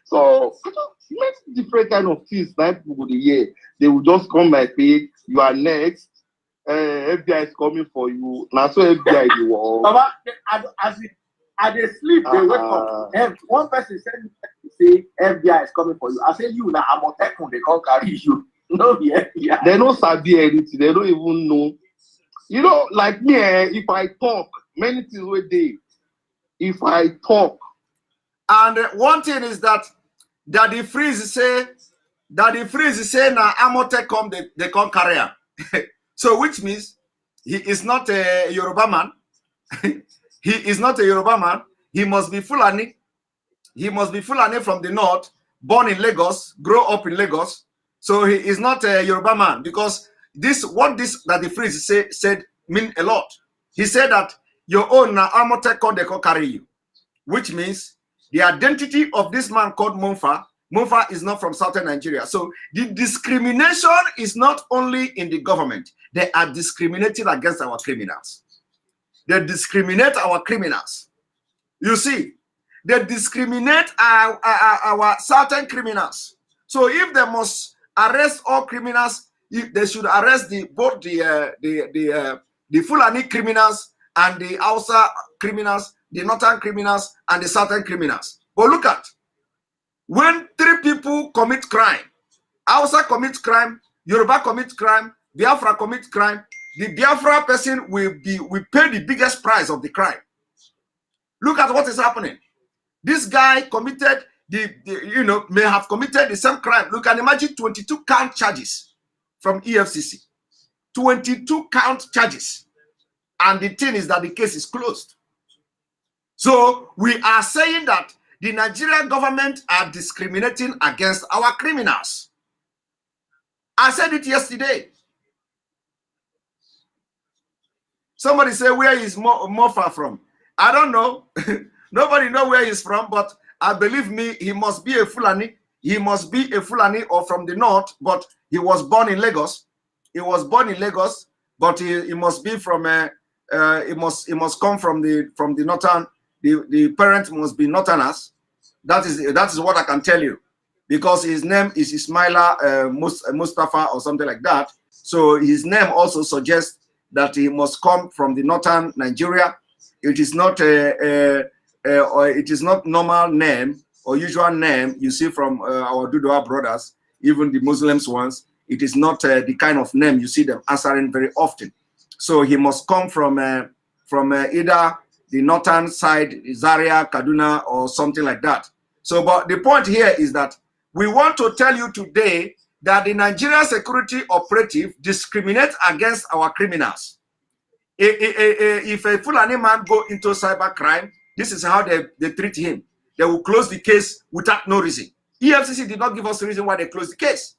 So I just make different kind of things that people would hear. They will just come my page. You are next. FBI is coming for you. Now so FBI the world. Baba, as they sleep, they wake up. One person said, "Say FBI is coming for you." I say, "You now, I'm on tech. They can't carry you." No, yeah. They don't sabi anything. They don't even know. You know, like me, if I talk, many things will day. If I talk, and one thing is that the freeze say now Amote come they can't carry him. So which means he is not a Yoruba man. He is not a Yoruba man. He must be Fulani. He must be Fulani from the north, born in Lagos, grow up in Lagos. So he is not a Yoruba man because that the freeze said mean a lot. He said that your own Amote come they can't carry you, which means the identity of this man called Monfa is not from southern Nigeria. So the discrimination is not only in the government. They are discriminating against our criminals. They discriminate our criminals. You see, they discriminate our southern criminals. So if they must arrest all criminals, they should arrest both the Fulani criminals and the Hausa criminals, the northern criminals and the southern criminals. But look at, when 3 people commit crime, Hausa commits crime, Yoruba commits crime, Biafra commits crime, the Biafra person will pay the biggest price of the crime. Look at what is happening. This guy committed may have committed the same crime. You can imagine 22 count charges from EFCC. 22 count charges. And the thing is that the case is closed. So we are saying that the Nigerian government are discriminating against our criminals. I said it yesterday. Somebody say, where is Mofa from? I don't know. Nobody know where he's from, but I believe me, he must be a Fulani. He must be a Fulani or from the north, but he was born in Lagos. He was born in Lagos, but he must be from he must come from the northern. The parent must be northerners. That is what I can tell you, because his name is Ismaila Mustafa or something like that. So his name also suggests that he must come from the northern Nigeria. It is not it is not normal name or usual name you see from our Dudua brothers, even the Muslims ones. It is not the kind of name you see them answering very often. So he must come from either the northern side, Zaria, Kaduna, or something like that. So, but the point here is that we want to tell you today that the Nigerian security operative discriminates against our criminals. If a Fulani man go into cyber crime, this is how they treat him. They will close the case without no reason. EFCC did not give us a reason why they closed the case.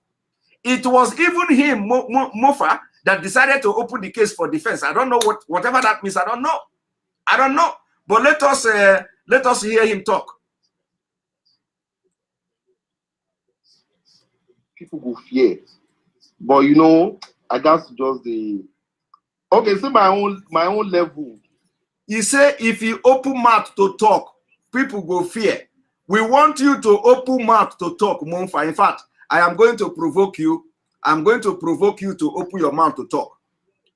It was even him, Mofa, that decided to open the case for defense. I don't know whatever that means. I don't know. I don't know. But let us hear him talk. people go fear. But you know, I got to just the okay, see my own level. He say if you open mouth to talk, people go fear. We want you to open mouth to talk, Monfa. In fact, I am going to provoke you. I'm going to provoke you to open your mouth to talk.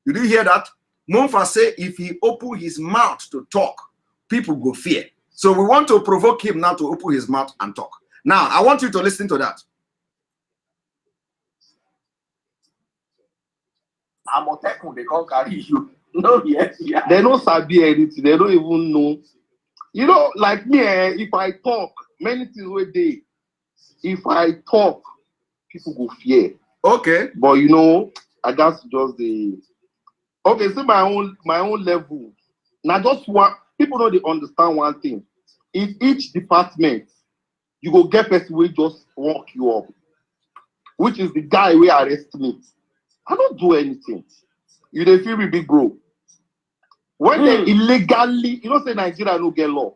Did you hear that? Monfa say if he open his mouth to talk, people go fear. So we want to provoke him now to open his mouth and talk. Now, I want you to listen to that. Amotekun, they can't carry you. No, yes, yeah. They don't sabi anything. They don't even know. You know, like me, if I talk, many things were there. If I talk, people go fear. Okay. But you know, I got just the okay, see my own level. Now just one people know they understand one thing. In each department, you go get person who just walk you up, which is the guy who arrest me. I don't do anything. You dey feel me, big bro. When they illegally, you know, say Nigeria no get law.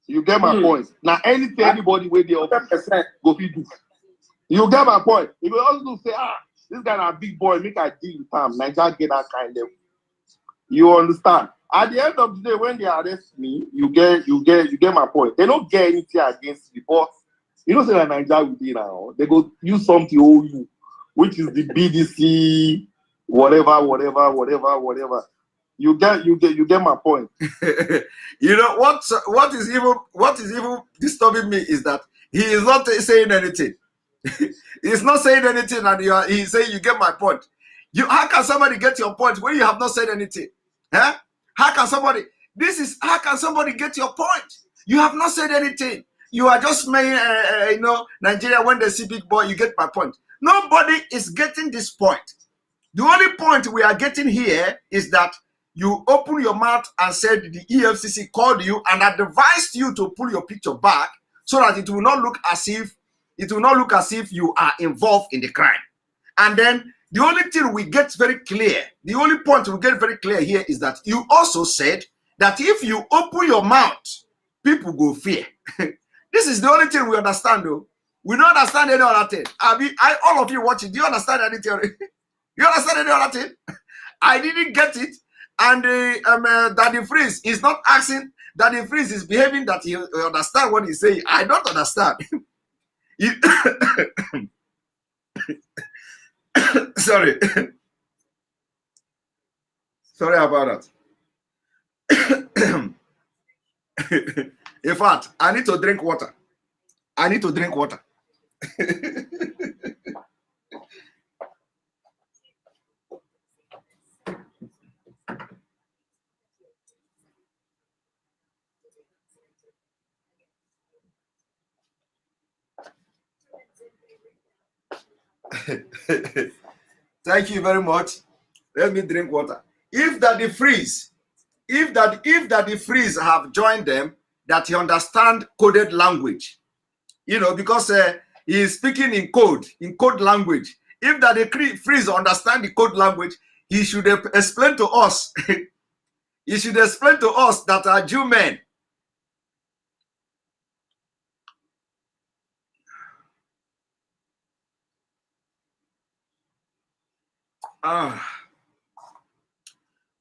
You get my point. Now anything anybody where they go fit do. You get my point. If you also say, this guy a big boy, make I deal with him. Nigeria get that kind of level. You understand? At the end of the day, when they arrest me, you get my point. They don't get anything against me, but you know, say that Nigeria will be now. They go use something owe you, which is the BDC, whatever. You get my point. You know what is even disturbing me is that he is not saying anything. He's not saying anything, and he's saying you get my point. How can somebody get your point when you have not said anything? Huh? How can somebody get your point? You have not said anything. You are just saying, you know, Nigeria, when they see big boy, you get my point. Nobody is getting this point. The only point we are getting here is that you open your mouth and said the EFCC called you and advised you to pull your picture back so that it will not look as if you are involved in the crime. And then the only thing we get very clear, the only point we get very clear here is that you also said that if you open your mouth, people go fear. This is the only thing we understand, though. We don't understand any other thing. All of you watching, do you understand anything? You understand any other thing? I didn't get it. And Daddy Freeze is not asking. Daddy Freeze is behaving that he understand what he's saying. I don't understand. Sorry. Sorry about that. In fact, I need to drink water. Thank you very much. Let me drink water. If Daddy Freeze have joined them, that he understand coded language, you know, because he is speaking in code language. If Daddy Freeze understand the code language, he should explain to us. He should explain to us that are Jew men.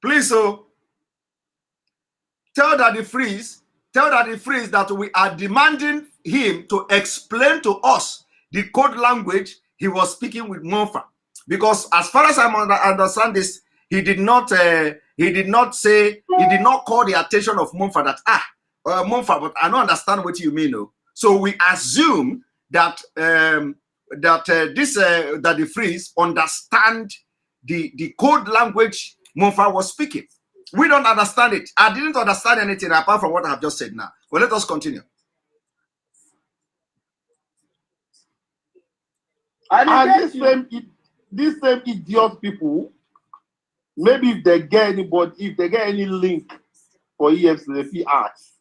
Please, tell Daddy Freeze that we are demanding him to explain to us the code language he was speaking with Monfa. Because as far as I understand this, he did not call the attention of Monfa that Monfa, but I don't understand what you mean. No. So we assume that Daddy Freeze understand the code language Monfa was speaking. We don't understand it. I didn't understand anything apart from what I have just said now. Well, let us continue. And these same idiot people, maybe if they get any link for EFCC ask.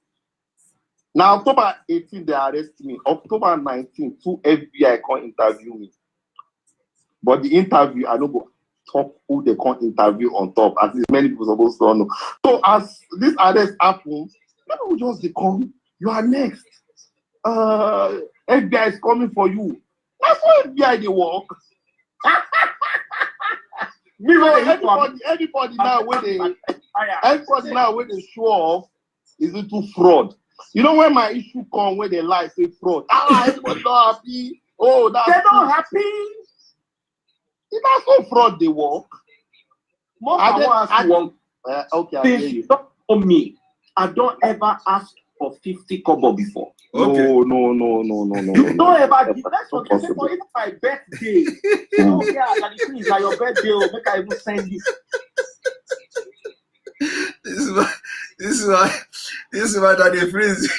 Now, October 18, they arrest me. October 19, 2 FBI can't interview me. But the interview, I don't go top who they can't interview on top, as many people supposed to know. So as this arrest happens, people just they come, you are next. FBI is coming for you. That's why FBI they work. Everybody now when they show off is into fraud. You know when my issue come when they lie say fraud. Everybody not happy. Oh, that's they're not happy. It's not so fraud they work. Okay, I hear you. Don't know me. I don't ever ask for 50 kobo before. Okay. No. You don't ever give. Let's forget for even my birthday. Oh yeah, that is like your birthday. Make I even send you. This is why Daddy Freeze.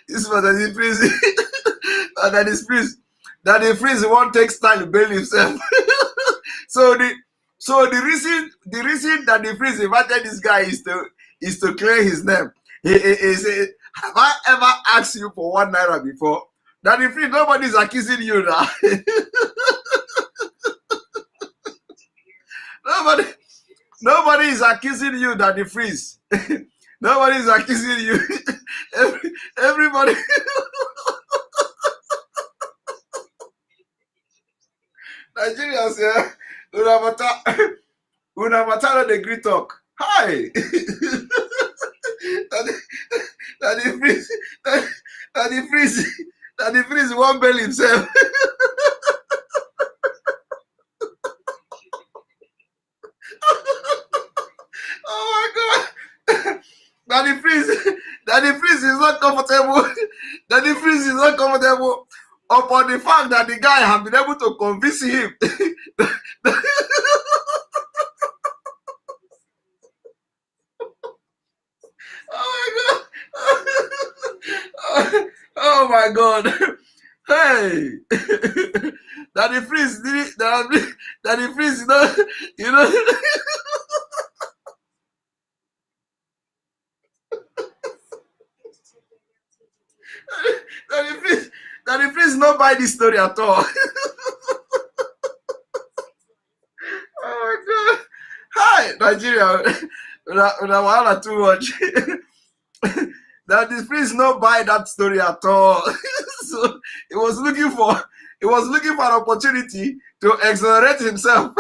This is why Daddy Freeze. Daddy Freeze won't take style to bail himself. So the reason Daddy Freeze invited this guy is to clear his name. He said, have I ever asked you for 1 naira before? Daddy Freeze, nobody's accusing you now. Nobody is accusing you, Daddy Freeze. Nobody is accusing you. Everybody. Nigerians, yeah. Unamatalo the great talk. Hi. Daddy Freeze won't bail himself. Oh my God. Daddy Freeze is not comfortable. Daddy Freeze is not comfortable upon the fact that the guy have been able to convince him. Oh my God. Hey. Daddy Freeze did it. Daddy Freeze, you know. Daddy Freeze not buy this story at all. Oh my God. Hi, Nigeria. Una too much. Daddy Freeze not buy that story at all. So he was looking for an opportunity to exonerate himself.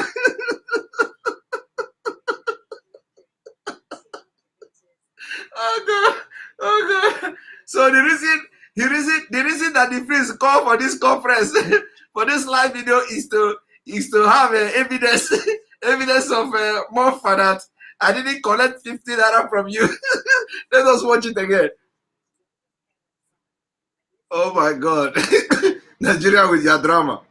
Oh God. So the reason that the Freeze called for this conference, for this live video, is to have evidence of more for that. I didn't collect 50 naira from you. Let us watch it again. Oh my God. Nigeria with your drama.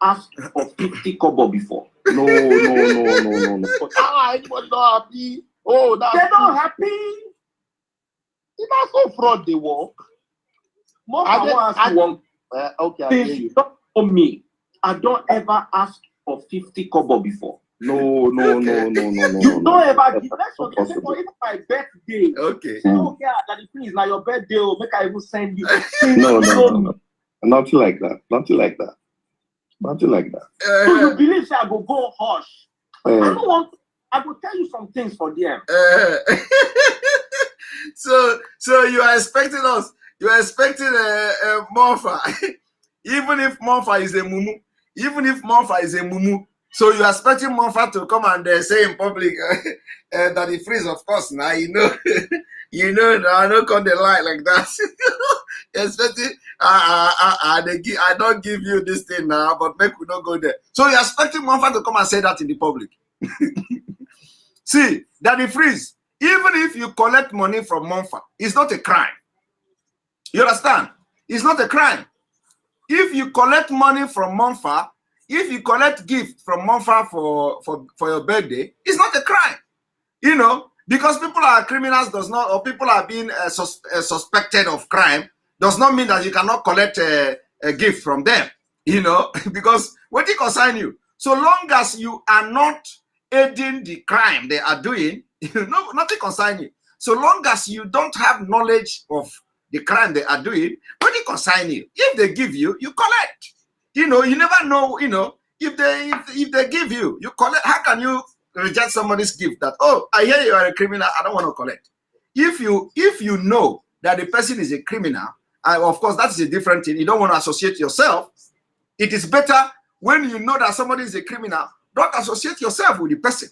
Ask for 50 kobo before. No. Anybody not happy? Oh, They're not happy. It's not so fraud they work. Okay, I hear you. Don't know me. I don't ever ask for 50 kobo before. No. You don't ever give. Let's forget for even my birthday. Okay. Oh yeah, that is like your birthday. Make I even send you. No. Nothing like that. So you believe I go hush? I don't want. I will tell you some things for them. So you are expecting us. You are expecting Monfa. Even if Monfa is a mumu. So you are expecting Monfa to come and say in public that the Freeze, of course, now you know, I don't come the light like that. Expecting, I don't give you this thing now, but make we not go there. So you're expecting Monfa to come and say that in the public. See, that the Freeze, even if you collect money from Monfa, it's not a crime. You understand? It's not a crime. If you collect money from Monfa, if you collect gift from Monfa for your birthday, it's not a crime. You know, because people are criminals does not, or people are being suspected of crime, does not mean that you cannot collect a gift from them. You know, because what it concern you? So long as you are not aiding the crime they are doing, nothing concern you. So long as you don't have knowledge of the crime they are doing, what it concern you? If they give you, you collect. You know, you never know. You know, if they give you, you collect. How can you reject somebody's gift? That, oh, I hear you are a criminal, I don't want to collect. If you know that the person is a criminal, of course that is a different thing. You don't want to associate yourself. It is better when you know that somebody is a criminal, don't associate yourself with the person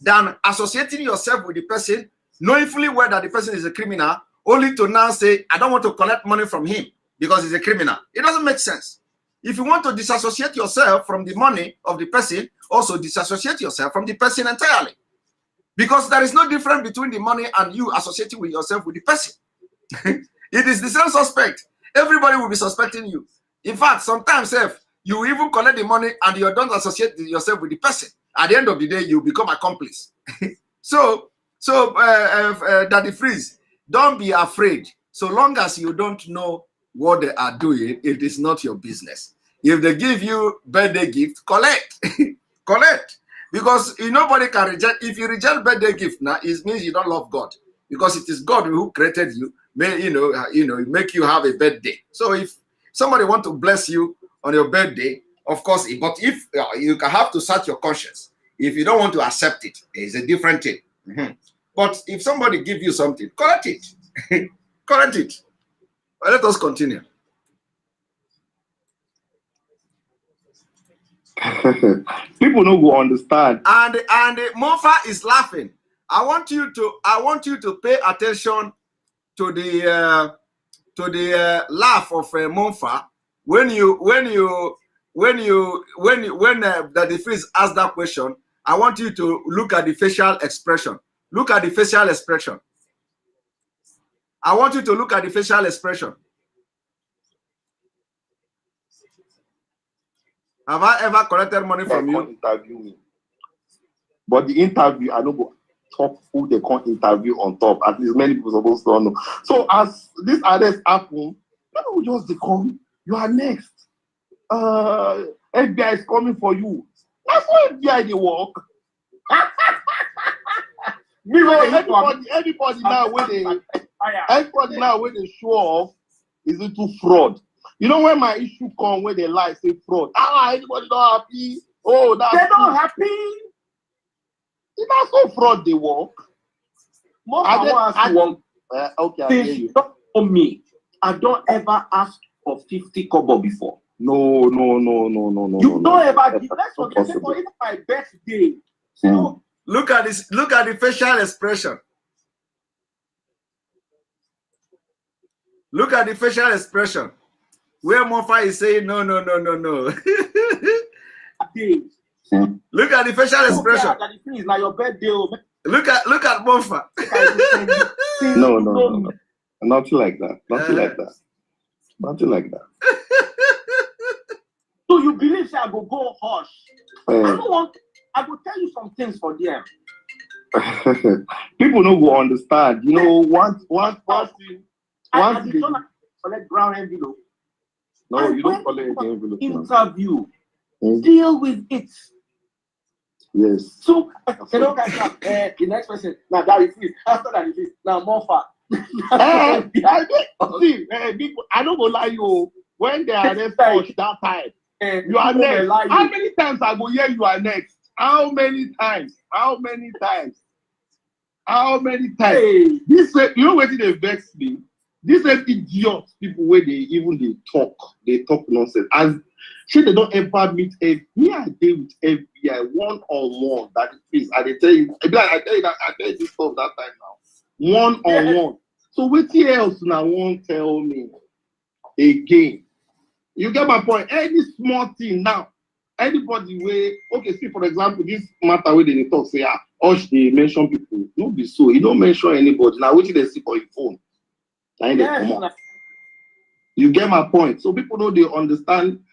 than associating yourself with the person, knowing fully well that the person is a criminal, only to now say, I don't want to collect money from him because he's a criminal. It doesn't make sense. If you want to disassociate yourself from the money of the person, also disassociate yourself from the person entirely. Because there is no difference between the money and you associating with yourself with the person. It is the same suspect. Everybody will be suspecting you. In fact, sometimes if you even collect the money and you don't associate yourself with the person, at the end of the day, you become accomplice. So Daddy Freeze, don't be afraid. So long as you don't know what they are doing, it is not your business. If they give you birthday gift, collect. Collect. Because nobody can reject. If you reject birthday gift now, it means you don't love God. Because it is God who created you, make you have a birthday. So if somebody want to bless you on your birthday, of course, but if you can have to search your conscience. If you don't want to accept it, it's a different thing. But if somebody give you something, collect it. Collect it. Let us continue. People don't go understand. And Mofa is laughing. I want you to pay attention to the laugh of Mofa when Daddy Freeze asked that question. I want you to look at the facial expression. Look at the facial expression. I want you to look at the facial expression. Have I ever collected money from you? Interview me. But the interview, I don't go talk who they can't interview on top. At least many people supposed to know. So as this arrest happen, people just they come. You are next. FBI is coming for you. That's why FBI they work. Everybody now when they show off is into fraud. You know when my issue come when they lie, say fraud. Anybody not happy? Oh, that's they're not happy. It's not so fraud they work. Okay, since you don't know me, I don't ever ask for 50 kobo before. No. You don't ever give. Let's forget for even my birthday. So look at this. Look at the facial expression. Look at the facial expression. Where Mofa is saying no. Look at the facial expression. It's like your birthday. Look at Mofa. No. Nothing like that. Nothing like that. Nothing like that. So you believe I go hush? I will tell you some things for them. People don't go understand. You know, once you collect brown envelope. No, you don't collect the envelope. Interview. Deal with it. Yes. So the next person. Now that is it. After that is it. Now Mofa. I don't go lie you. When they arrest us that time, you are next. How many times I go hear you are next? How many times? Hey. This you know what they vex me? These idiot people where they talk nonsense. As sure they don't ever meet me. I deal with FBI one-on-one. That is, I tell you this stuff that time now. One-on-one. So what else now won't tell me again? You get my point. Any small thing now, anybody way, okay, see for example, this matter where they talk, say, they mention people. No be so. You don't mention anybody. Now, what did they see for your phone? Yes. You get my point. So people know they understand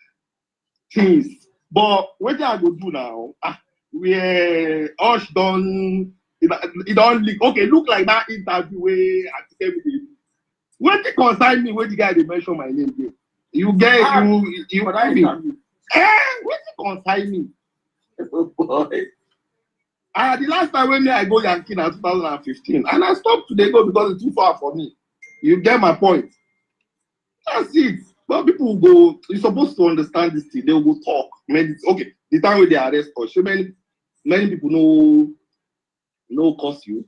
things. But what I go do now? We Osh done. It don't look okay. Look like that interview where I tell you. When they consign me, when the guy they mention my name there, you get you. What they consign me? Oh boy. The last time when I go Yankee in 2015, and I stopped today go because it's too far for me. You get my point. That's it. But people go. You're supposed to understand this thing. They will go talk. Okay, the time when they arrest us, so many people know cost you.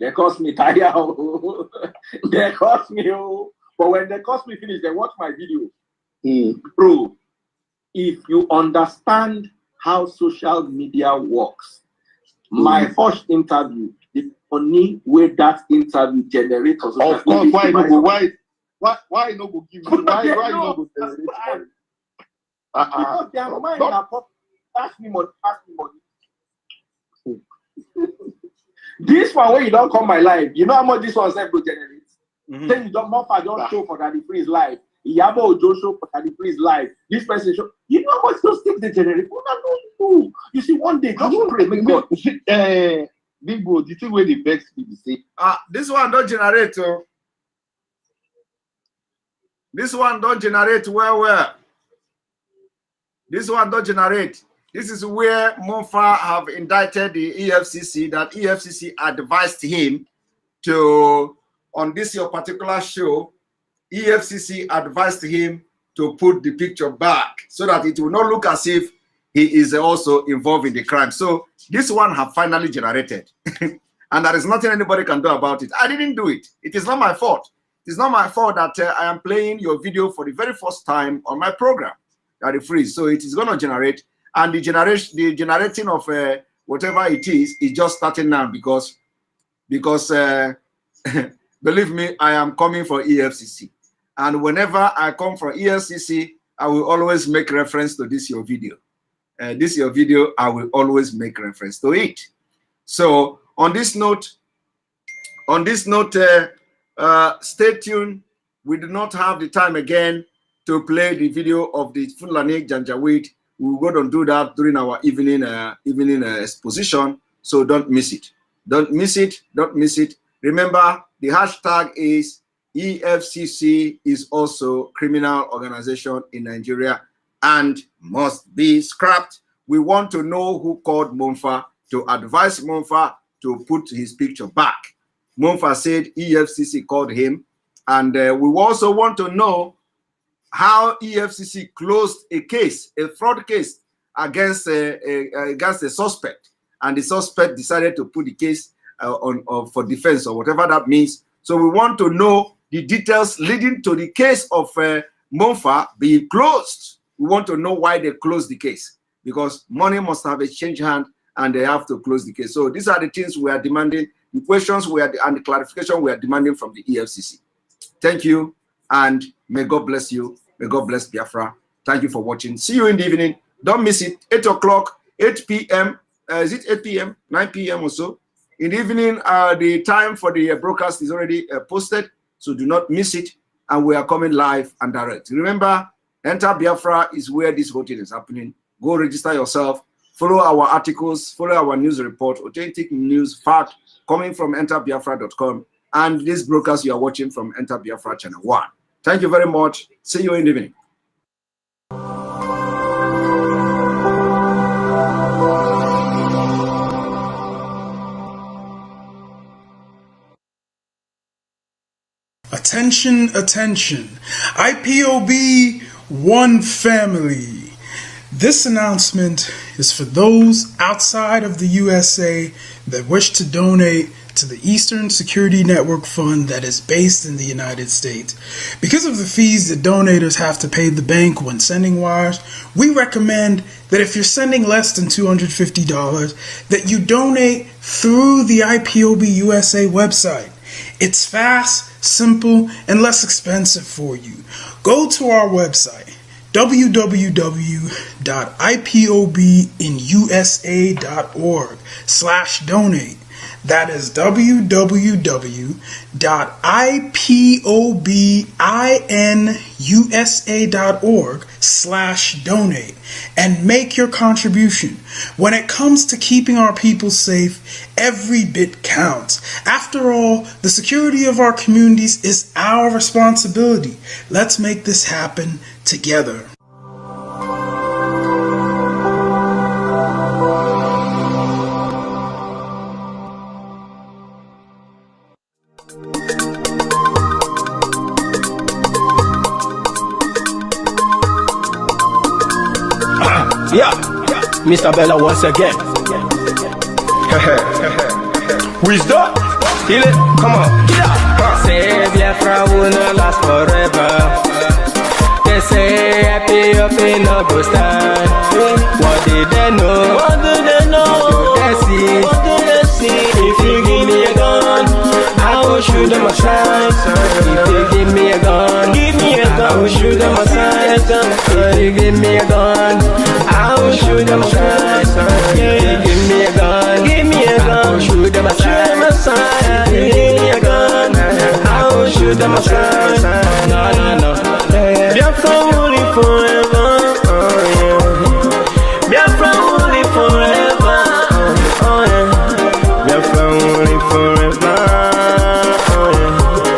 They cost me tire. They cost me. But when they cost me finish, they watch my video. Bro, if you understand how social media works, my first interview, the only way that interview generates. Of course, why no go give you? Why you no go generate money? Because their mind are pass me money. This one where you don't come my life, you know how much this one self to generate? Then you don't more for don't show for that the freeze life. Iyabo Ojo show for that the freeze life. This person show. You know how much those things they generate? You see, one day, just pray, make God. Big bro, the thing where the vex people say. This one don't generate. This one don't generate where? This one don't generate. This is where Monfa have indicted the EFCC, that EFCC advised him to, on this your particular show, EFCC advised him to put the picture back so that it will not look as if he is also involved in the crime. So this one have finally generated. And there is nothing anybody can do about it. I didn't do it. It is not my fault. It is not my fault that I am playing your video for the very first time on my program at the freeze. So it is going to generate. And the generating of whatever it is just starting now because believe me, I am coming for EFCC. And whenever I come for EFCC, I will always make reference to this your video. This your video, I will always make reference to it. So on this note, stay tuned. We do not have the time again to play the video of the Fulani Janjaweed. We will go and do that during our evening exposition. So don't miss it. Don't miss it. Don't miss it. Remember, the hashtag is EFCC is also criminal organization in Nigeria and must be scrapped. We want to know who called Monfa to advise Monfa to put his picture back. Monfa said EFCC called him, and we also want to know how EFCC closed a case, a fraud case against a suspect, and the suspect decided to put the case for defense or whatever that means. So we want to know the details leading to the case of Monfa being closed. We want to know why they closed the case, because money must have exchanged hand and they have to close the case. So these are the things we are demanding, the questions and the clarification we are demanding from the EFCC. Thank you, and may God bless you. May God bless Biafra. Thank you for watching. See you in the evening. Don't miss it. 8 o'clock, 8 p.m. Is it 8 p.m., 9 p.m. or so? In the evening, the time for the broadcast is already posted, so do not miss it. And we are coming live and direct. Remember, Enter Biafra is where this whole thing is happening. Go register yourself. Follow our articles. Follow our news report. Authentic news, fact, coming from enterbiafra.com. And this broadcast you are watching from Enter Biafra Channel 1. Thank you very much. See you in the evening. Attention, attention. IPOB, one family. This announcement is for those outside of the USA that wish to donate to the Eastern Security Network Fund that is based in the United States. Because of the fees that donators have to pay the bank when sending wires, we recommend that if you're sending less than $250, that you donate through the IPOB USA website. It's fast, simple, and less expensive for you. Go to our website, www.ipobinusa.org/donate. That is www.ipobinusa.org/donate and make your contribution. When it comes to keeping our people safe, every bit counts. After all, the security of our communities is our responsibility. Let's make this happen together. Yeah, Mr. Bella once again. Wisdom, heal it, come on. Say Biafra will not last forever. They say IPOB no go stand. What did they know? What do they know? What do they see? What do they see? If you give me a gun, I will shoot them aside. If you give me a gun, I will shoot them aside. If you give me a gun, shoot them aside. Give me a gun, give me a gun. I will shoot them aside. Give me a gun, I will shoot them aside. No, no, no. Biafra will live forever. Biafra will live forever. Oh yeah. Biafra will live forever. Oh yeah.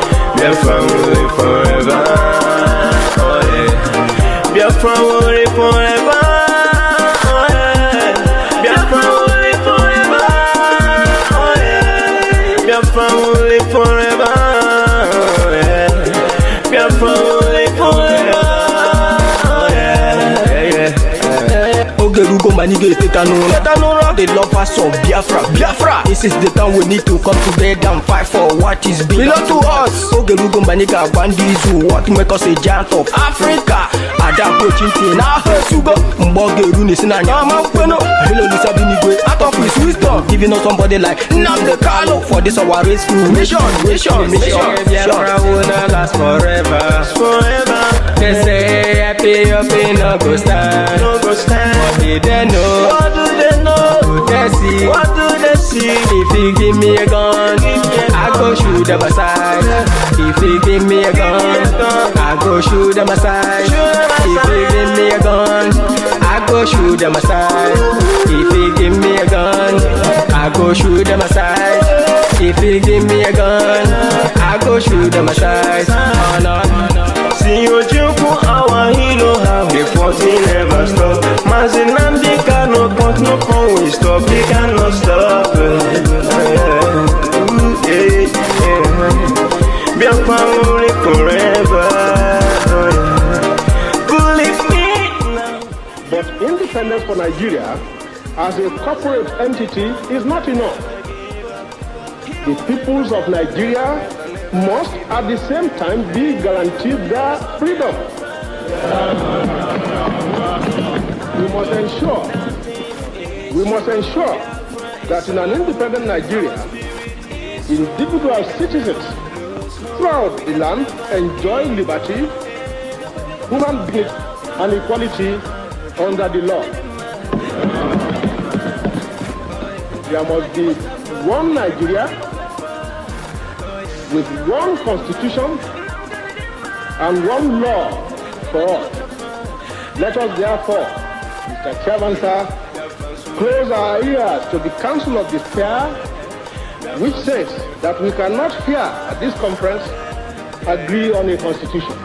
Biafra will live forever. Oh yeah. Biafra will live forever. Oh yeah. Biafra will live forever. Oh yeah. Biafra will live forever. Oh yeah. Biafra will live forever. Oh yeah. Ogerugo manige tetanura. The lovers of Biafra. This is the time we need to come together and fight for what is belong to us. Ogerugo maniga bandits who want to make us a giant of Africa. Adapo chinti na hesugo. Mbogeru ni sina nyama kweno. Hello Lisa Binigwe out of his wisdom, giving us somebody like nnamdi for this our race mission. Biafra will not last forever. They say IPOB no go stand. What do they know? What do they see? If you give me a gun, I go shoot them aside. If you give me a gun, I go shoot them aside. If you give me a gun, I go shoot them aside. If you give me a gun, I go shoot them aside. If you give me a gun, I go shoot them aside. Oh no. See you joke, our hero have the fighting never stop. Nnamdi kanu, but no can we stop. He cannot stop. Biafra will live forever. Believe me now. But independence for Nigeria as a corporate entity is not enough. The peoples of Nigeria must at the same time be guaranteed their freedom. We must ensure that in an independent Nigeria, individual citizens throughout the land enjoy liberty, human dignity, and equality under the law. There must be one Nigeria with one constitution and one law for all. Let us therefore, Mr. Chairman, sir, close our ears to the counsel of despair, which says that we cannot here at this conference agree on a constitution.